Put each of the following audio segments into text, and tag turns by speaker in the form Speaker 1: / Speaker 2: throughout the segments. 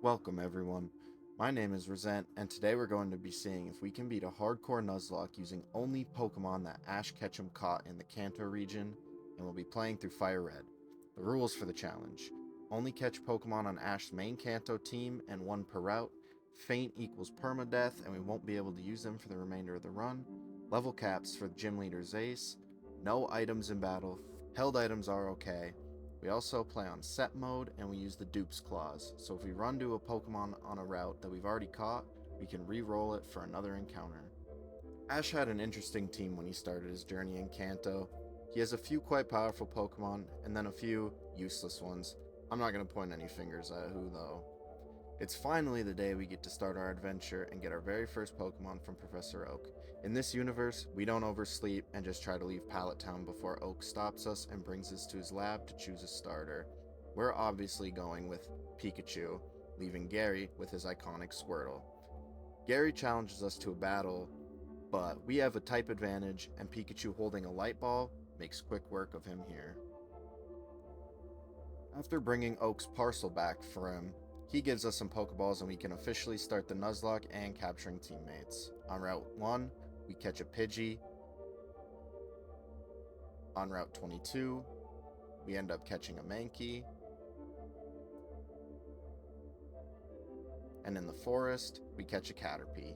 Speaker 1: Welcome everyone. My name is Resent, and today we're going to be seeing if we can beat a hardcore Nuzlocke using only Pokemon that Ash Ketchum caught in the Kanto region, and we'll be playing through FireRed. The rules for the challenge: only catch Pokemon on Ash's main Kanto team and one per route. Faint equals permadeath, and we won't be able to use them for the remainder of the run. Level caps for the gym leader's ace. No items in battle. Held items are okay. We also play on set mode, and we use the dupes clause, so if we run to a Pokemon on a route that we've already caught, we can re-roll it for another encounter. Ash had an interesting team when he started his journey in Kanto. He has a few quite powerful Pokemon, and then a few useless ones. I'm not going to point any fingers at who though. It's finally the day we get to start our adventure and get our very first Pokemon from Professor Oak. In this universe, we don't oversleep and just try to leave Pallet Town before Oak stops us and brings us to his lab to choose a starter. We're obviously going with Pikachu, leaving Gary with his iconic Squirtle. Gary challenges us to a battle, but we have a type advantage, and Pikachu holding a light ball makes quick work of him here. After bringing Oak's parcel back for him, he gives us some Pokeballs and we can officially start the Nuzlocke and capturing teammates. On Route 1, we catch a Pidgey. On Route 22, we end up catching a Mankey. And in the forest, we catch a Caterpie.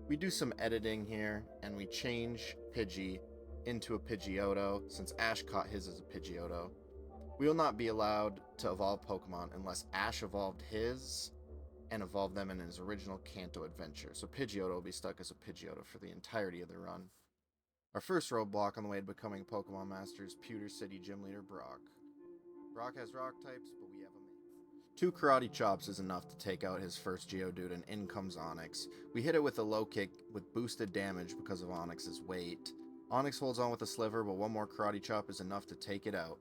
Speaker 1: We do some editing here, and we change Pidgey into a Pidgeotto, since Ash caught his as a Pidgeotto. We will not be allowed to evolve Pokemon unless Ash evolved his and evolved them in his original Kanto adventure, so Pidgeotto will be stuck as a Pidgeotto for the entirety of the run. Our first roadblock on the way to becoming Pokemon Master is Pewter City Gym Leader Brock. Brock has rock types, but we have a 2 Karate Chops is enough to take out his first Geodude, and in comes Onix. We hit it with a low kick with boosted damage because of Onix's weight. Onix holds on with a sliver, but one more Karate Chop is enough to take it out,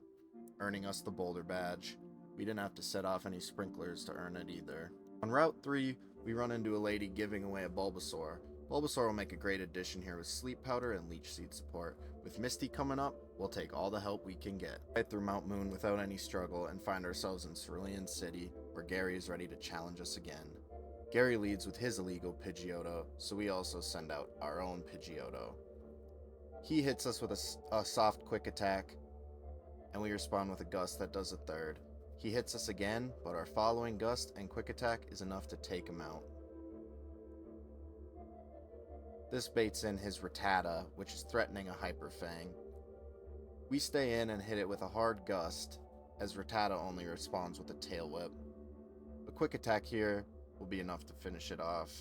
Speaker 1: earning us the Boulder Badge. We didn't have to set off any sprinklers to earn it either. On Route 3, we run into a lady giving away a Bulbasaur. Bulbasaur will make a great addition here with Sleep Powder and Leech Seed support. With Misty coming up, we'll take all the help we can get. Right through Mount Moon without any struggle and find ourselves in Cerulean City, where Gary is ready to challenge us again. Gary leads with his illegal Pidgeotto, so we also send out our own Pidgeotto. He hits us with a soft quick attack, and we respond with a gust that does a third. He hits us again, but our following gust and quick attack is enough to take him out. This baits in his Rattata, which is threatening a Hyper Fang. We stay in and hit it with a hard gust, as Rattata only responds with a Tail Whip. A quick attack here will be enough to finish it off.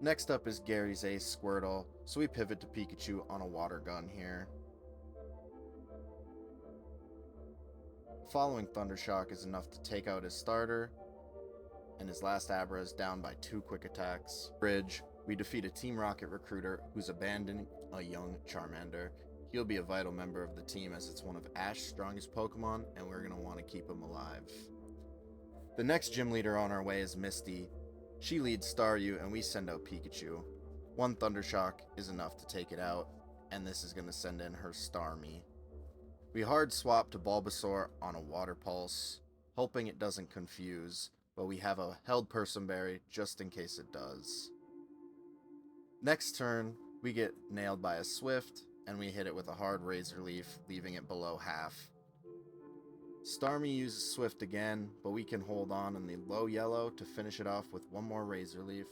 Speaker 1: Next up is Gary's ace Squirtle, so we pivot to Pikachu on a water gun here. Following Thundershock is enough to take out his starter, and his last Abra is down by 2 quick attacks. Bridge, we defeat a Team Rocket recruiter who's abandoning a young Charmander. He'll be a vital member of the team as it's one of Ash's strongest Pokemon, and we're going to want to keep him alive. The next gym leader on our way is Misty. She leads Staryu, and we send out Pikachu. 1 Thundershock is enough to take it out, and this is going to send in her Starmie. We hard swap to Bulbasaur on a Water Pulse, hoping it doesn't confuse, but we have a held Person Berry just in case it does. Next turn, we get nailed by a Swift, and we hit it with a hard Razor Leaf, leaving it below half. Starmie uses Swift again, but we can hold on in the low yellow to finish it off with one more Razor Leaf,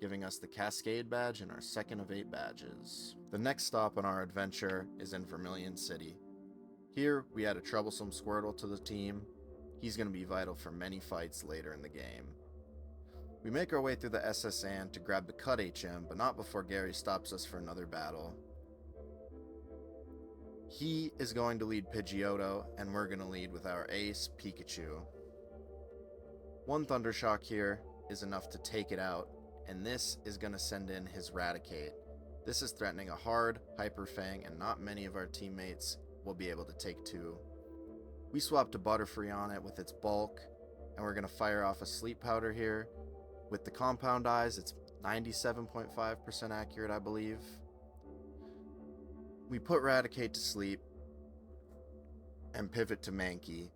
Speaker 1: giving us the Cascade Badge and our second of 8 badges. The next stop on our adventure is in Vermilion City. Here, we add a troublesome Squirtle to the team. He's going to be vital for many fights later in the game. We make our way through the SS Anne to grab the Cut HM, but not before Gary stops us for another battle. He is going to lead Pidgeotto, and we're going to lead with our ace, Pikachu. 1 Thundershock here is enough to take it out, and this is going to send in his Raticate. This is threatening a hard Hyper Fang, and not many of our teammates will be able to take 2. We swap to Butterfree on it with its bulk, and we're going to fire off a Sleep Powder here. With the Compound Eyes, it's 97.5% accurate, I believe. We put Raticate to sleep and pivot to Mankey.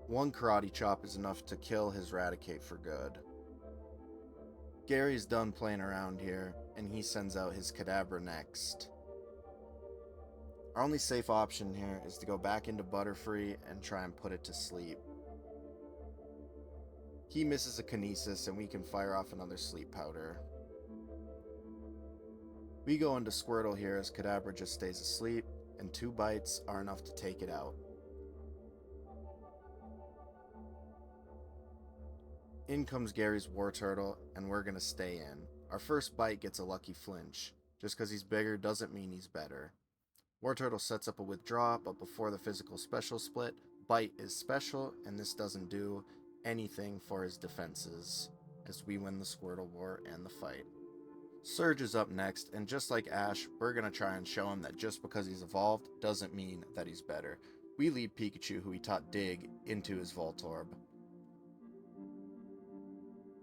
Speaker 1: One karate chop is enough to kill his Raticate for good. Gary's done playing around here, and he sends out his Kadabra next. Our only safe option here is to go back into Butterfree and try and put it to sleep. He misses a Kinesis, and we can fire off another Sleep Powder. We go into Squirtle here as Kadabra just stays asleep, and 2 bites are enough to take it out. In comes Gary's Wartortle, and we're gonna stay in. Our first bite gets a lucky flinch. Just because he's bigger doesn't mean he's better. Wartortle sets up a withdraw, but before the physical special split, Bite is special, and this doesn't do anything for his defenses, as we win the Squirtle War and the fight. Surge is up next, and just like Ash, we're going to try and show him that just because he's evolved doesn't mean that he's better. We lead Pikachu, who he taught Dig, into his Voltorb.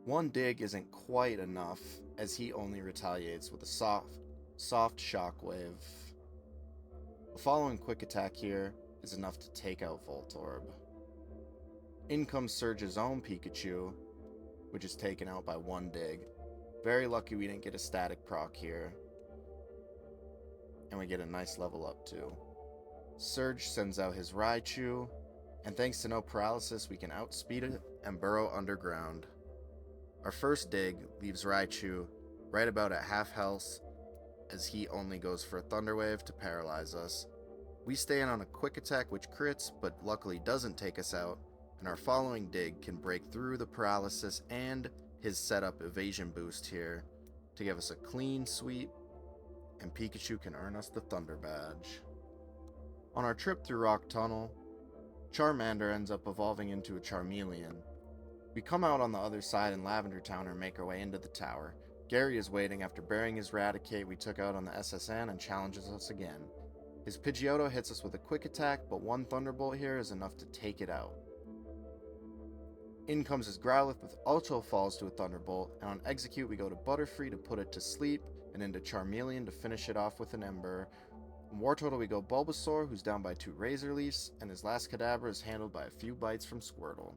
Speaker 1: One Dig isn't quite enough, as he only retaliates with a soft Shockwave. The following Quick Attack here is enough to take out Voltorb. In comes Surge's own Pikachu, which is taken out by 1 Dig. Very lucky we didn't get a static proc here. And we get a nice level up too. Surge sends out his Raichu, and thanks to no paralysis we can outspeed it and burrow underground. Our first Dig leaves Raichu right about at half health, as he only goes for a Thunder Wave to paralyze us. We stay in on a Quick Attack which crits, but luckily doesn't take us out, and our following Dig can break through the paralysis and his setup evasion boost here to give us a clean sweep, and Pikachu can earn us the Thunder Badge. On our trip through Rock Tunnel, Charmander ends up evolving into a Charmeleon. We come out on the other side in Lavender Town and make our way into the tower. Gary is waiting after burying his Raticate we took out on the SSN and challenges us again. His Pidgeotto hits us with a Quick Attack, but 1 Thunderbolt here is enough to take it out. In comes his Growlithe with Ultra Falls to a Thunderbolt, and on Execute we go to Butterfree to put it to sleep, and into Charmeleon to finish it off with an Ember. In Wartortle we go Bulbasaur, who's down by 2 Razor Leafs, and his last Kadabra is handled by a few bites from Squirtle.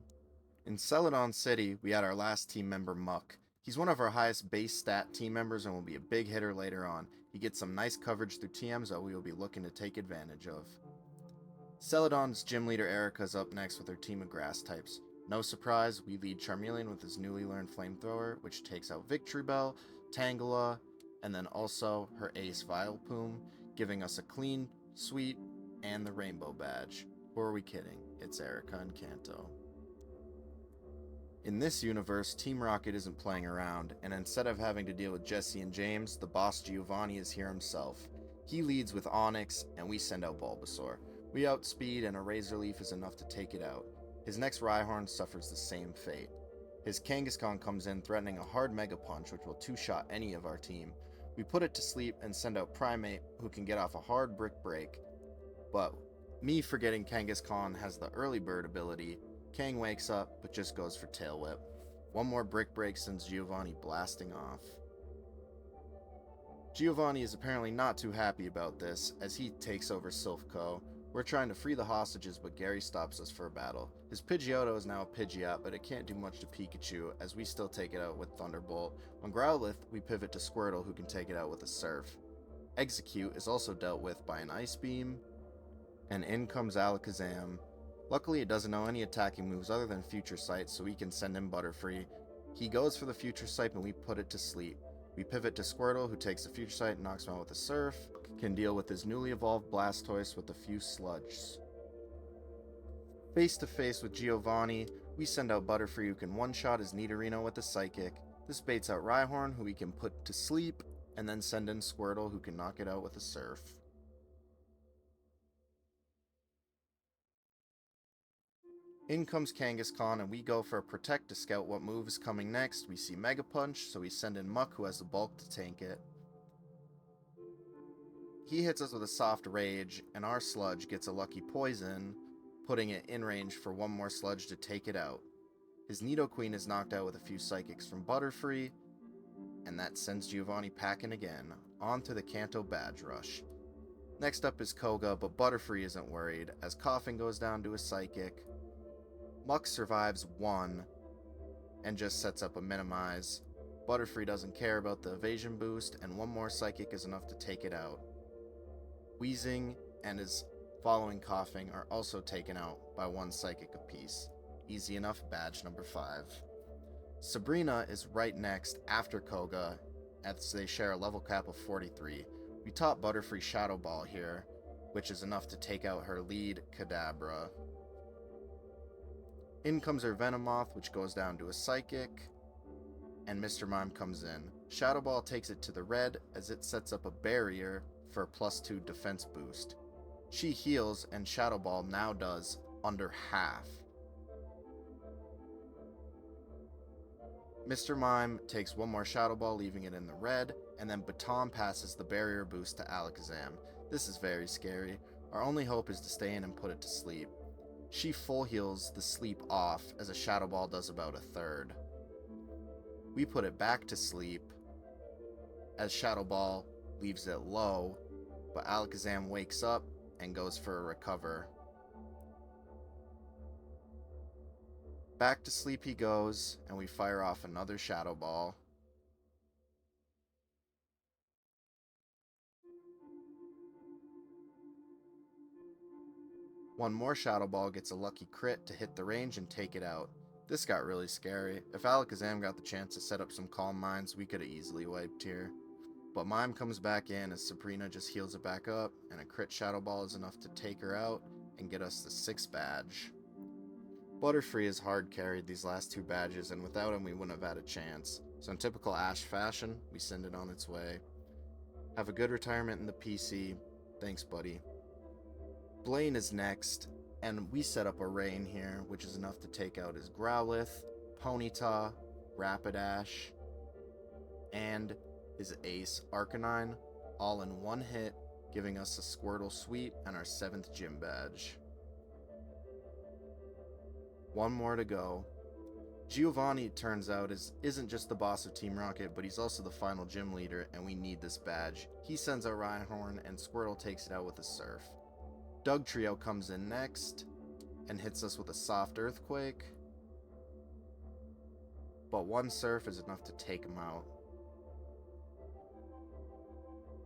Speaker 1: In Celadon City, we had our last team member, Muck. He's one of our highest base stat team members and will be a big hitter later on. He gets some nice coverage through TMs that we will be looking to take advantage of. Celadon's gym leader Erica is up next with her team of grass types. No surprise, we lead Charmeleon with his newly learned Flamethrower, which takes out Victory Bell, Tangela, and then also her ace Vileplume, giving us a clean sweep and the Rainbow Badge. Who are we kidding? It's Erica and Kanto. In this universe, Team Rocket isn't playing around, and instead of having to deal with Jesse and James, the boss Giovanni is here himself. He leads with Onix, and we send out Bulbasaur. We outspeed, and a Razor Leaf is enough to take it out. His next Rhyhorn suffers the same fate. His Kangaskhan comes in, threatening a hard Mega Punch, which will 2-shot any of our team. We put it to sleep and send out Primate, who can get off a hard Brick Break. But me forgetting Kangaskhan has the Early Bird ability, Kang wakes up, but just goes for Tail Whip. One more Brick Break sends Giovanni blasting off. Giovanni is apparently not too happy about this, as he takes over Silphco. We're trying to free the hostages, but Gary stops us for a battle. His Pidgeotto is now a Pidgeot, but it can't do much to Pikachu, as we still take it out with Thunderbolt. On Growlithe, we pivot to Squirtle, who can take it out with a Surf. Execute is also dealt with by an Ice Beam, and in comes Alakazam. Luckily, it doesn't know any attacking moves other than Future Sight, so we can send him Butterfree. He goes for the Future Sight, and we put it to sleep. We pivot to Squirtle, who takes the Future Sight and knocks him out with a Surf, can deal with his newly evolved Blastoise with a few Sludges. Face to face with Giovanni, we send out Butterfree, who can one-shot his Nidorino with a Psychic. This baits out Rhyhorn, who we can put to sleep, and then send in Squirtle, who can knock it out with a Surf. In comes Kangaskhan, and we go for a Protect to scout what move is coming next. We see Mega Punch, so we send in Muck, who has the bulk to tank it. He hits us with a soft Rage, and our Sludge gets a lucky Poison, putting it in range for one more Sludge to take it out. His Nidoqueen is knocked out with a few Psychics from Butterfree, and that sends Giovanni packing again, on to the Kanto Badge Rush. Next up is Koga, but Butterfree isn't worried, as Coughing goes down to a Psychic. Muck survives 1 and just sets up a minimize. Butterfree doesn't care about the evasion boost, and 1 more psychic is enough to take it out. Wheezing and his following coughing are also taken out by 1 psychic apiece. Easy enough, badge number 5. Sabrina is right next after Koga, as they share a level cap of 43. We taught Butterfree Shadow Ball here, which is enough to take out her lead, Kadabra. In comes her Venomoth, which goes down to a Psychic, and Mr. Mime comes in. Shadow Ball takes it to the red as it sets up a barrier for a +2 defense boost. She heals, and Shadow Ball now does under half. Mr. Mime takes 1 more Shadow Ball, leaving it in the red, and then Baton passes the barrier boost to Alakazam. This is very scary. Our only hope is to stay in and put it to sleep. She full heals the sleep off as a Shadow Ball does about a third. We put it back to sleep as Shadow Ball leaves it low, but Alakazam wakes up and goes for a recover. Back to sleep he goes, and we fire off another Shadow Ball. One more Shadow Ball gets a lucky crit to hit the range and take it out. This got really scary. If Alakazam got the chance to set up some Calm Minds, we could have easily wiped here. But Mime comes back in as Sabrina just heals it back up, and a crit Shadow Ball is enough to take her out and get us the 6th badge. Butterfree is hard carried these last 2 badges, and without him we wouldn't have had a chance. So in typical Ash fashion, we send it on its way. Have a good retirement in the PC. Thanks, buddy. Blaine is next, and we set up a Rain here, which is enough to take out his Growlithe, Ponyta, Rapidash, and his ace Arcanine, all in 1 hit, giving us a Squirtle Sweet and our 7th gym badge. 1 more to go. Giovanni, it turns out, isn't just the boss of Team Rocket, but he's also the final gym leader, and we need this badge. He sends out Rhyhorn, and Squirtle takes it out with a Surf. Dugtrio comes in next, and hits us with a soft Earthquake, but 1 Surf is enough to take him out.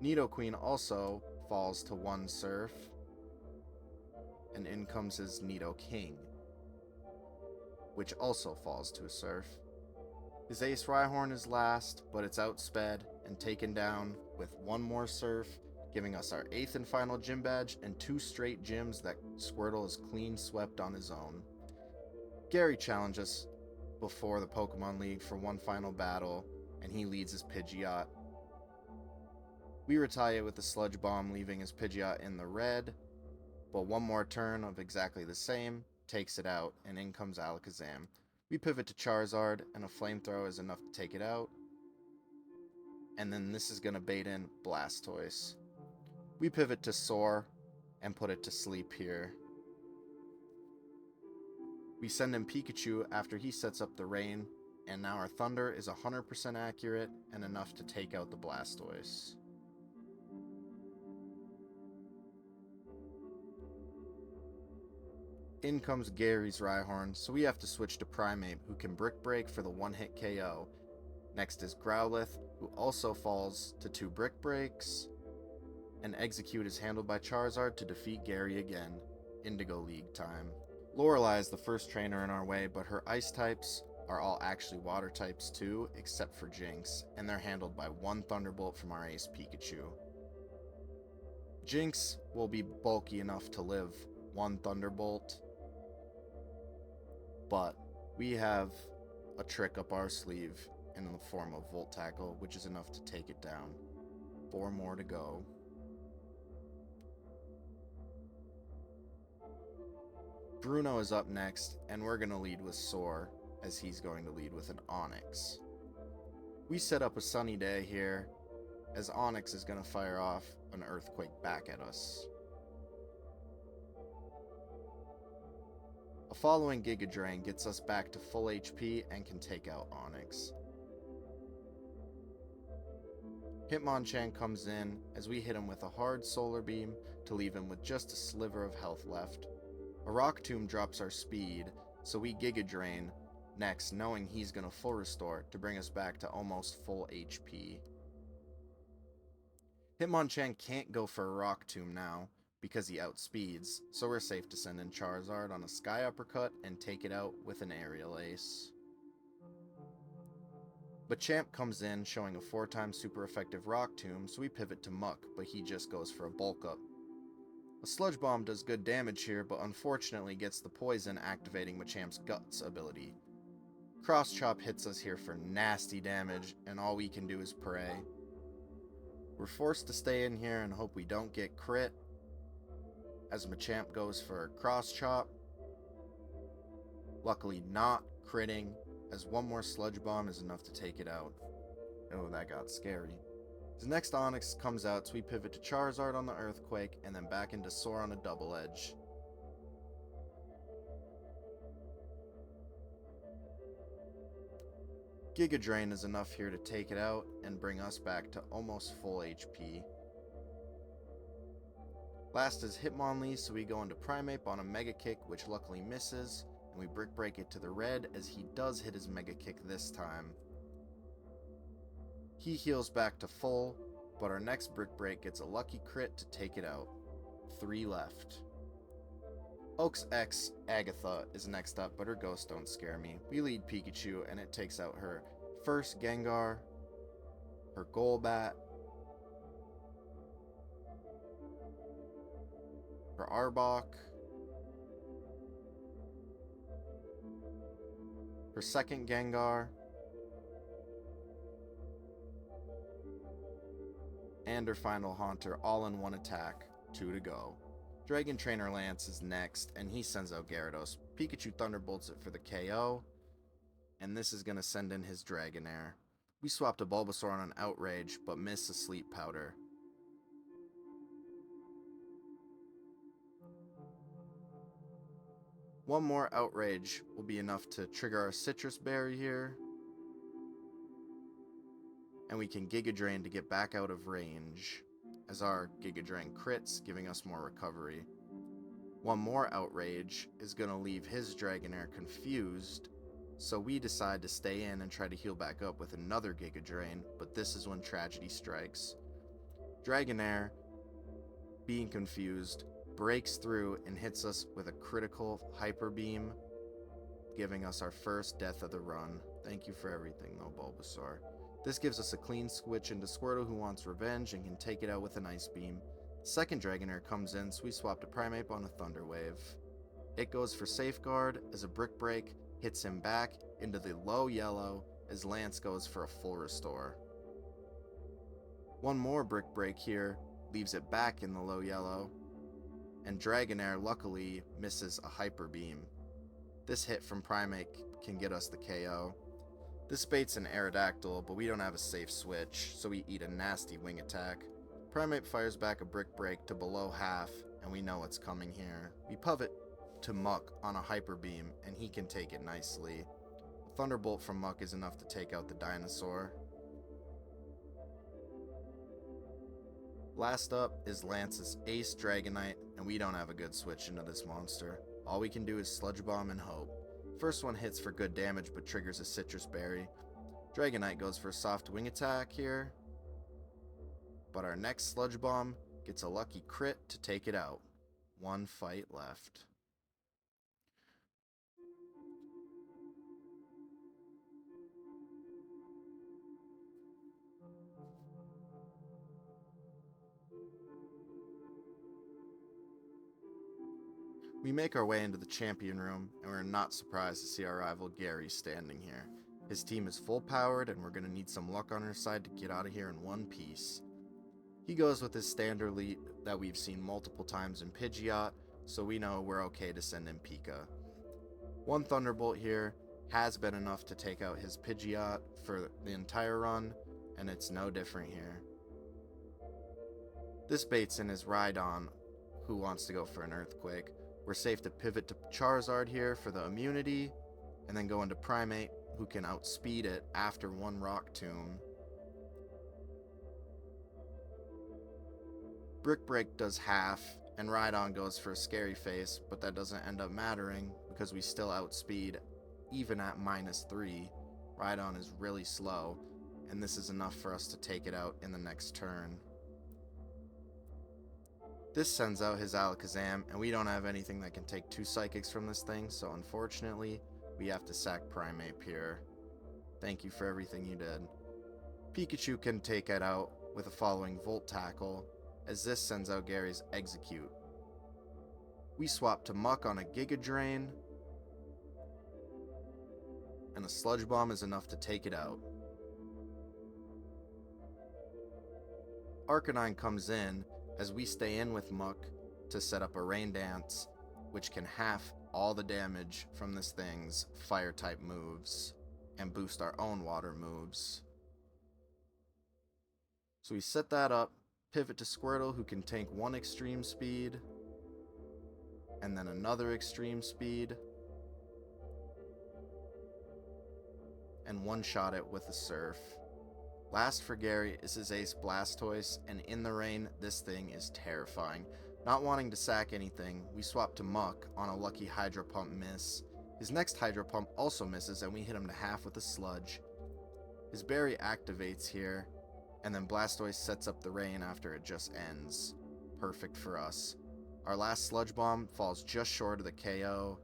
Speaker 1: Nidoqueen also falls to 1 Surf, and in comes his Nidoking, which also falls to a Surf. His Ace Rhyhorn is last, but it's outsped and taken down with 1 more Surf, giving us our 8th and final gym badge and 2 straight gyms that Squirtle has clean swept on his own. Gary challenged us before the Pokemon League for 1 final battle, and he leads his Pidgeot. We retaliate with the Sludge Bomb, leaving his Pidgeot in the red, but 1 more turn of exactly the same takes it out, and in comes Alakazam. We pivot to Charizard, and a Flamethrower is enough to take it out, and then this is going to bait in Blastoise. We pivot to Soar and put it to sleep here. We send in Pikachu after he sets up the Rain, and now our Thunder is 100% accurate and enough to take out the Blastoise. In comes Gary's Rhyhorn, so we have to switch to Primeape, who can Brick Break for the 1-hit KO. Next is Growlithe, who also falls to 2 Brick Breaks, and Execute is handled by Charizard to defeat Gary again. Indigo League time. Lorelei is the first trainer in our way, but her ice types are all actually water types too, except for Jinx, and they're handled by 1 Thunderbolt from our ace Pikachu. Jinx will be bulky enough to live 1 Thunderbolt, but we have a trick up our sleeve in the form of Volt Tackle, which is enough to take it down. 4 more to go. Bruno is up next, and we're going to lead with Soar, as he's going to lead with an Onix. We set up a sunny day here, as Onix is going to fire off an Earthquake back at us. A following Giga Drain gets us back to full HP and can take out Onix. Hitmonchan comes in as we hit him with a hard Solar Beam to leave him with just a sliver of health left. A Rock Tomb drops our speed, so we Giga Drain next, knowing he's going to full restore to bring us back to almost full HP. Hitmonchan can't go for a Rock Tomb now because he outspeeds, so we're safe to send in Charizard on a Sky Uppercut and take it out with an Aerial Ace. Machamp comes in showing a 4-time super effective Rock Tomb, so we pivot to Muck, but he just goes for a Bulk Up. A Sludge Bomb does good damage here, but unfortunately gets the poison, activating Machamp's Guts ability. Cross Chop hits us here for nasty damage, and all we can do is pray. We're forced to stay in here and hope we don't get crit, as Machamp goes for Cross Chop. Luckily not critting, as one more Sludge Bomb is enough to take it out. Oh, that got scary. His next Onix comes out, so we pivot to Charizard on the Earthquake, and then back into Soar on a Double Edge. Giga Drain is enough here to take it out and bring us back to almost full HP. Last is Hitmonlee, so we go into Primeape on a Mega Kick, which luckily misses, and we Brick Break it to the red as he does hit his Mega Kick this time. He heals back to full, but our next Brick Break gets a lucky crit to take it out. 3 left. Oaks X Agatha is next up, but her ghosts don't scare me. We lead Pikachu, and it takes out her first Gengar, her Golbat, her Arbok, her second Gengar, and her final Haunter, all in one attack. 2 to go. Dragon Trainer Lance is next, and he sends out Gyarados. Pikachu Thunderbolts it for the KO, and this is going to send in his Dragonair. We swapped a Bulbasaur on an Outrage, but miss a Sleep Powder. One more Outrage will be enough to trigger our Citrus Berry here, and we can Giga Drain to get back out of range, as our Giga Drain crits, giving us more recovery. One more Outrage is going to leave his Dragonair confused, so we decide to stay in and try to heal back up with another Giga Drain, but this is when tragedy strikes. Dragonair, being confused, breaks through and hits us with a critical Hyper Beam, giving us our first death of the run. Thank you for everything though, Bulbasaur. This gives us a clean switch into Squirtle, who wants revenge and can take it out with an Ice Beam. Second Dragonair comes in, so we swap to Primeape on a Thunder Wave. It goes for Safeguard as a Brick Break hits him back into the low yellow as Lance goes for a full restore. One more Brick Break here leaves it back in the low yellow, and Dragonair luckily misses a Hyper Beam. This hit from Primeape can get us the KO. This baits an Aerodactyl, but we don't have a safe switch, so we eat a nasty wing attack. Primeape fires back a Brick Break to below half, and we know it's coming here. We pivot to Muck on a Hyper Beam, and he can take it nicely. A Thunderbolt from Muck is enough to take out the dinosaur. Last up is Lance's Ace Dragonite, and we don't have a good switch into this monster. All we can do is Sludge Bomb and hope. First one hits for good damage but triggers a Citrus Berry. Dragonite goes for a soft wing attack here, but our next Sludge Bomb gets a lucky crit to take it out. 1 fight left. We make our way into the champion room, and we're not surprised to see our rival Gary standing here. His team is full powered, and we're going to need some luck on our side to get out of here in one piece. He goes with his standard lead that we've seen multiple times in Pidgeot, so we know we're okay to send in Pika. One Thunderbolt here has been enough to take out his Pidgeot for the entire run, and it's no different here. This baits in his Rhydon, who wants to go for an Earthquake. We're safe to pivot to Charizard here for the immunity, and then go into Primeape, who can outspeed it after one Rock Tomb. Brick Break does half, and Rhydon goes for a Scary Face, but that doesn't end up mattering, because we still outspeed even at -3. Rhydon is really slow, and this is enough for us to take it out in the next turn. This sends out his Alakazam, and we don't have anything that can take 2 Psychics from this thing, so unfortunately, we have to sack Primeape here. Thank you for everything you did. Pikachu can take it out with a following Volt Tackle, as this sends out Gary's Execute. We swap to Muck on a Giga Drain, and a Sludge Bomb is enough to take it out. Arcanine comes in as we stay in with Muck to set up a Rain Dance, which can half all the damage from this thing's Fire-type moves and boost our own Water moves. So we set that up, pivot to Squirtle, who can tank 1 Extreme Speed, and then another Extreme Speed, and one-shot it with a Surf. Last for Gary is his ace Blastoise, and in the rain, this thing is terrifying. Not wanting to sack anything, we swap to Muck on a lucky Hydro Pump miss. His next Hydro Pump also misses, and we hit him to half with a Sludge. His Berry activates here, and then Blastoise sets up the rain after it just ends. Perfect for us. Our last Sludge Bomb falls just short of the KO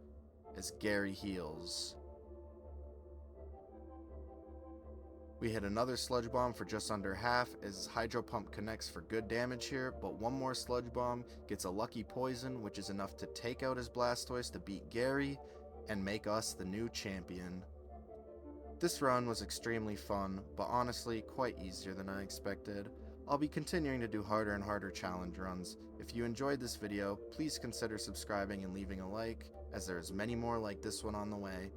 Speaker 1: as Gary heals. We hit another Sludge Bomb for just under half as Hydro Pump connects for good damage here, but one more Sludge Bomb gets a lucky Poison, which is enough to take out his Blastoise to beat Gary and make us the new champion. This run was extremely fun, but honestly quite easier than I expected. I'll be continuing to do harder and harder challenge runs. If you enjoyed this video, please consider subscribing and leaving a like, as there is many more like this one on the way.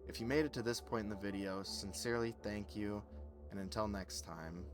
Speaker 1: If you made it to this point in the video, sincerely thank you, and until next time.